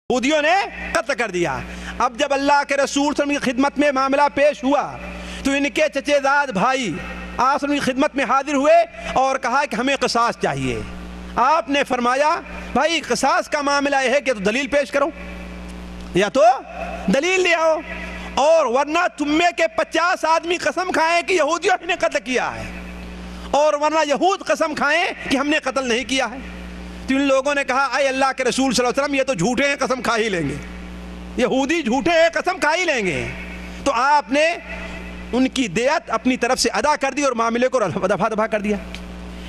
یہودیوں نے قتل کر دیا۔ اب جب اللہ کے رسول صلی اللہ علیہ وسلم کی خدمت میں معاملہ پیش ہوا تو ان کے چچے زاد بھائی آپ صلی اللہ علیہ وسلم کی خدمت میں حاضر ہوئے اور کہا کہ ہمیں قصاص چاہیے۔ آپ نے فرمایا بھائی قصاص کا معاملہ یہ ہے کہ تو دلیل پیش کرو یا تو دلیل لے آؤ، اور ورنہ تم میں کے 50 آدمی قسم کھائیں کہ یہودیوں نے قتل کیا ہے، اور ورنہ یہود قسم کھائیں کہ ہم نے قتل نہیں کیا ہے۔ تو ان لوگوں نے کہا اے اللہ کے رسول صلی اللہ علیہ وسلم یہ تو جھوٹے ہیں، قسم کھا ہی لیں گے، یہودی جھوٹے ہیں، قسم کھا ہی لیں گے۔ تو آپ نے ان کی دیت اپنی طرف سے ادا کر دی اور معاملے کو دفع دفع کر دیا۔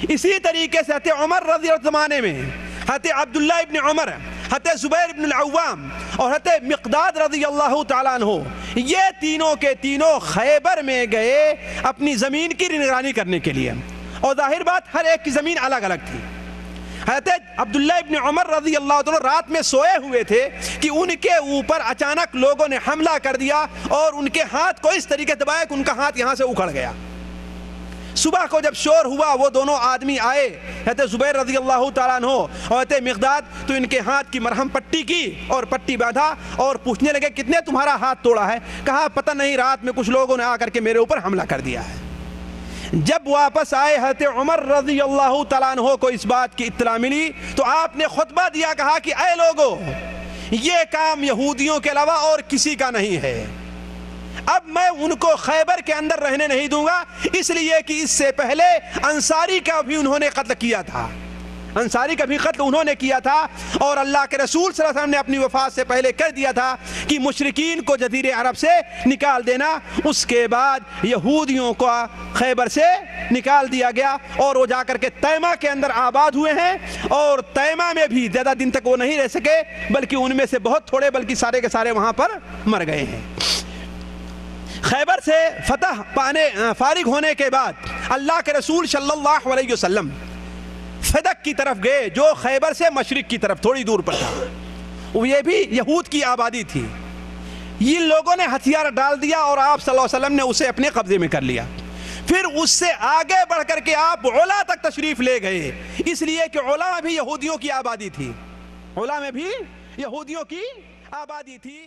اسی طریقے سے حضرت عمر رضی اللہ عنہ زمانے میں حضرت عبداللہ ابن عمر، حضرت زبیر ابن العوام اور حضرت مقداد رضی اللہ تعالیٰ عنہ، یہ تینوں کے تینوں خیبر میں گئے اپنی زمین کی نگرانی کرنے کے لیے، اور ظاہر بات ہر ایک کی زمین الگ الگ تھی۔ حضرت عبداللہ ابن عمر رضی اللہ عنہ رات میں سوئے ہوئے تھے کہ ان کے اوپر اچانک لوگوں نے حملہ کر دیا اور ان کے ہاتھ کو اس طریقے دبایا کہ ان کا ہاتھ یہاں سے اکھڑ گیا۔ صبح کو جب شور ہوا وہ دونوں آدمی آئے، حضرت زبیر رضی اللہ تعالیٰ عنہ اور حضرت مقداد، تو ان کے ہاتھ کی مرہم پٹی کی اور پٹی باندھا اور پوچھنے لگے کتنے تمہارا ہاتھ توڑا ہے؟ کہا پتہ نہیں، رات میں کچھ لوگوں نے آ کر کے میرے اوپر حملہ کر دیا ہے۔ جب واپس آئے حضرت عمر رضی اللہ تعالیٰ عنہ کو اس بات کی اطلاع ملی تو آپ نے خطبہ دیا، کہا کہ اے لوگو، یہ کام یہودیوں کے علاوہ اور کسی کا نہیں ہے، اب میں ان کو خیبر کے اندر رہنے نہیں دوں گا، اس لیے کہ اس سے پہلے انصاری کا بھی انہوں نے قتل کیا تھا، انصاری کا بھی قتل انہوں نے کیا تھا، اور اللہ کے رسول صلی اللہ علیہ وسلم نے اپنی وفات سے پہلے کر دیا تھا کہ مشرکین کو جزیرہ عرب سے نکال دینا۔ اس کے بعد یہودیوں کو خیبر سے نکال دیا گیا اور وہ جا کر کے تیمہ کے اندر آباد ہوئے ہیں، اور تیمہ میں بھی زیادہ دن تک وہ نہیں رہ سکے، بلکہ ان میں سے بہت تھوڑے بلکہ سارے کے سارے وہاں پر مر گئے ہیں۔ خیبر سے فتح پانے فارغ ہونے کے بعد اللہ کے رسول صلی اللہ علیہ وسلم فدق کی طرف گئے، جو خیبر سے مشرق کی طرف تھوڑی دور پر تھا، یہ بھی یہود کی آبادی تھی۔ یہ لوگوں نے ہتھیار ڈال دیا اور آپ صلی اللہ علیہ وسلم نے اسے اپنے قبضے میں کر لیا۔ پھر اس سے آگے بڑھ کر کے آپ علا تک تشریف لے گئے، اس لیے کہ علا میں بھی یہودیوں کی آبادی تھی، علا میں بھی یہودیوں کی آبادی تھی۔